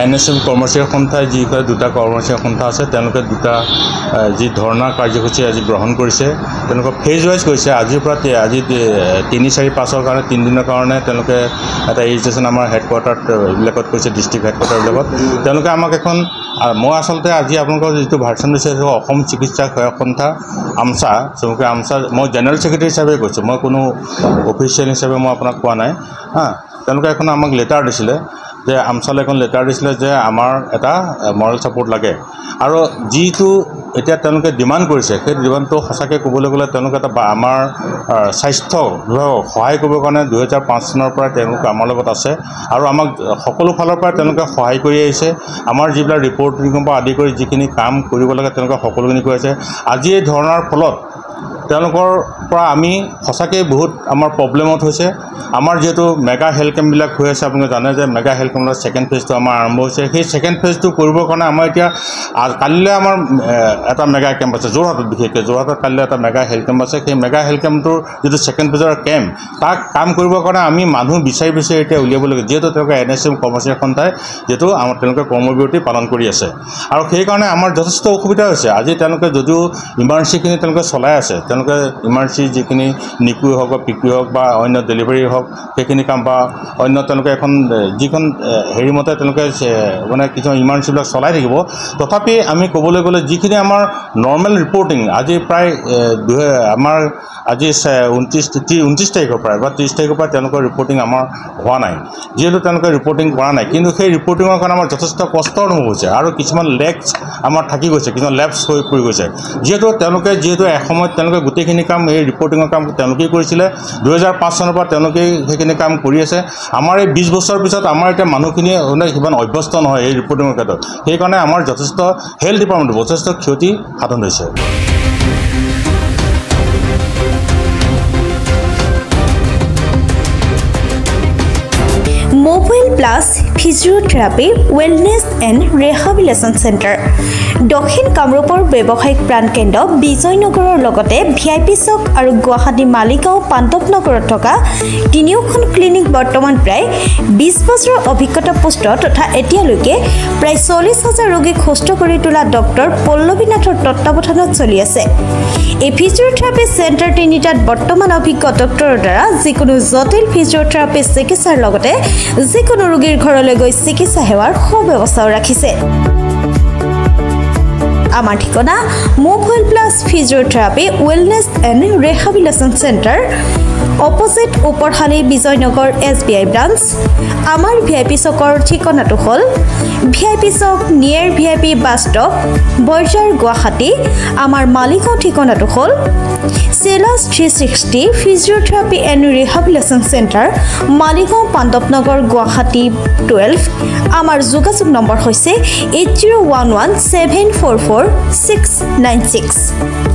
NSM কৰ্মচাৰী সন্থাই যি দুটা কৰ্মচাৰী সন্থা আছে তেওঁলোকে দুটা যি ধৰ্ণা কাৰ্যসূচী আজি গ্ৰহণ কৰিছে তেওঁলোকে ফেজ ৱাইজ কৰিছে আজিৰ পৰা আজি 3-4-5 কাৰণে 3 দিনৰ কাৰণে তেওঁলোকে এটা এজিটেশ্যন আমাৰ হেডকোৱাৰ্টাৰত এইবিলাকত কৰিছে ডিষ্ট্ৰিক্ট হেডকোৱাৰ্টাৰবিলাকত তেওঁলোকে আমাক এখন মই আচলতে আজি আপোনালোকৰ যিটো ভাৰ্চন দিছে অসম চিকিৎসা সহায়ক সন্থা আমচা চমুকৈ আমচা মই জেনেৰেল ছেক্ৰেটাৰী হিচাপে কৈছোঁ মই কোনো অফিচিয়েল হিচাপে মই আপোনাক কোৱা নাই তেওঁলোকে এখন আমাক লেটাৰ দিছিলে যে আমচালে এখন লেটাৰ দিছিলে যে আমাৰ এটা মৰেল ছাপোৰ্ট লাগে আৰু যিটো এতিয়া তেওঁলোকে ডিমাণ্ড কৰিছে সেই ডিমাণ্ডটো সঁচাকৈ ক'বলৈ গ'লে তেওঁলোকে এটা আমাৰ স্বাস্থ্য বিভাগক সহায় কৰিবৰ কাৰণে 2005 চনৰ পৰা তেওঁলোকে আমাৰ লগত আছে আৰু আমাক সকলো ফালৰ পৰা তেওঁলোকে সহায় কৰি আহিছে আমাৰ যিবিলাক ৰিপৰ্টিঙৰ পৰা আদি কৰি যিখিনি কাম কৰিব লাগে তেওঁলোকে সকলোখিনি কৰি আছে আজি এই ধৰণৰ ফলত তেওঁলোকৰ পৰা আমি সঁচাকৈ বহুত আমাৰ প্ৰব্লেমত হৈছে আমাৰ যেহেতু মেগা হেল্থ কেম্পবিলাক হৈ আছে আপোনালোকে জানে যে মেগা হেল্থ কেম্পৰ সেকেন্ড ফেজটো আমাৰ আৰম্ভ হৈছে সেই সেকেন্ড ফেজটো কৰিবৰ কাৰণে আমাৰ এতিয়া কালিলৈ আমাৰ এটা মেগা কেম্প আছে যোৰহাটত বিশেষকৈ যোৰহাটত কালিলৈ এটা মেগা হেল্থ কেম্প আছে সেই মেগা হেল্থ কেম্পটোৰ যিটো সেকেন্ড ফেজৰ কেম্প তাক কাম কৰিবৰ কাৰণে আমি মানুহ বিচাৰি এতিয়া উলিয়াব লাগে যেহেতু তেওঁলোকে NSM কৰ্মচাৰী সন্থাই যেহেতু আমাৰ তেওঁলোকে কৰ্মবিৰতি পালন কৰি আছে আৰু সেইকাৰণে আমাৰ যথেষ্ট অসুবিধা হৈছে আজি তেওঁলোকে যদিও ইমাৰ্জেঞ্চিখিনি তেওঁলোকে চলাই আছে তেওঁলোকে ইমাৰ্জেঞ্চি যিখিনি নিকুই হওক বা পিকুই হওক বা অন্য ডেলিভাৰী হওক সেইখিনি কাম বা অন্য তেওঁলোকে এখন যিখন হেৰিমতে তেওঁলোকে মানে কিছুমান ইমাৰ্জেঞ্চিবিলাক চলাই থাকিব তথাপি আমি ক'বলৈ গ'লে যিখিনি আমাৰ নৰ্মেল ৰিপৰ্টিং আজি প্ৰায় আমাৰ আজি 29 তাৰিখৰ পৰা বা 30 তাৰিখৰ পৰা তেওঁলোকৰ ৰিপৰ্টিং আমাৰ হোৱা নাই যিহেতু তেওঁলোকে ৰিপৰ্টিং কৰা নাই কিন্তু সেই ৰিপৰ্টিঙৰ কাৰণে আমাৰ যথেষ্ট কষ্ট অনুভৱ হৈছে আৰু কিছুমান লেগছ আমাৰ থাকি গৈছে কিছুমান লেপছ হৈ পৰি গৈছে যিহেতু এসময়ত তেওঁলোকে গোটেইখিনি কাম এই ৰিপৰ্টিঙৰ কাম তেওঁলোকেই কৰিছিলে 2005 চনৰ পৰা তেওঁলোকে সেইখিনি কাম কৰি আছে আমাৰ এই 20 বছৰৰ পিছত আমাৰ এতিয়া মানুহখিনি সিমান অভ্যস্ত নহয় এই ৰিপৰ্টিঙৰ ক্ষেত্ৰত সেইকাৰণে আমাৰ যথেষ্ট হেল্থ ডিপাৰ্টমেণ্ট যথেষ্ট ক্ষতি সাধন হৈছে Mobile Plus Physiotherapy Wellness and Rehabilitation Center দক্ষিণ কামৰূপৰ ব্যৱসায়িক প্ৰাণকেন্দ্ৰ বিজয়নগৰৰ লগতে VIP চক আৰু গুৱাহাটী মালিগাঁও পাণ্ডৱনগৰত থকা তিনিওখন ক্লিনিক বৰ্তমান প্ৰায় 20 বছৰৰ অভিজ্ঞতা পুষ্ট তথা এতিয়ালৈকে প্ৰায় 40,000 ৰোগীক সুস্থ কৰি তোলা ডক্টৰ পল্লৱীনাথৰ তত্ত্বাৱধানত চলি আছে এই ফিজিঅথেৰাপি চেণ্টাৰ তিনিটাত বৰ্তমান অভিজ্ঞ ডক্টৰৰ দ্বাৰা যিকোনো জটিল ফিজিঅথেৰাপি চিকিৎসাৰ লগতে যিকোনো ৰোগীৰ ঘৰলৈ গৈ চিকিৎসা সেৱাৰ সুব্যৱস্থাও ৰাখিছে আমাৰ ঠিকনা mobile plus physiotherapy wellness and rehabilitation centre opposite Uparhali Bijoynagar SBI branch আমাৰ VIP চকৰ ঠিকনাটো হ'ল VIP Chowk near VIP bus stop Borjhar Guwahati আমাৰ মালিগাঁও ঠিকনাটো হ'ল Celas 360 physiotherapy and rehabilitation centre Maligaon Pandavnagar Guwahati 12 আমাৰ যোগাযোগ নম্বৰ হৈছে 8011744696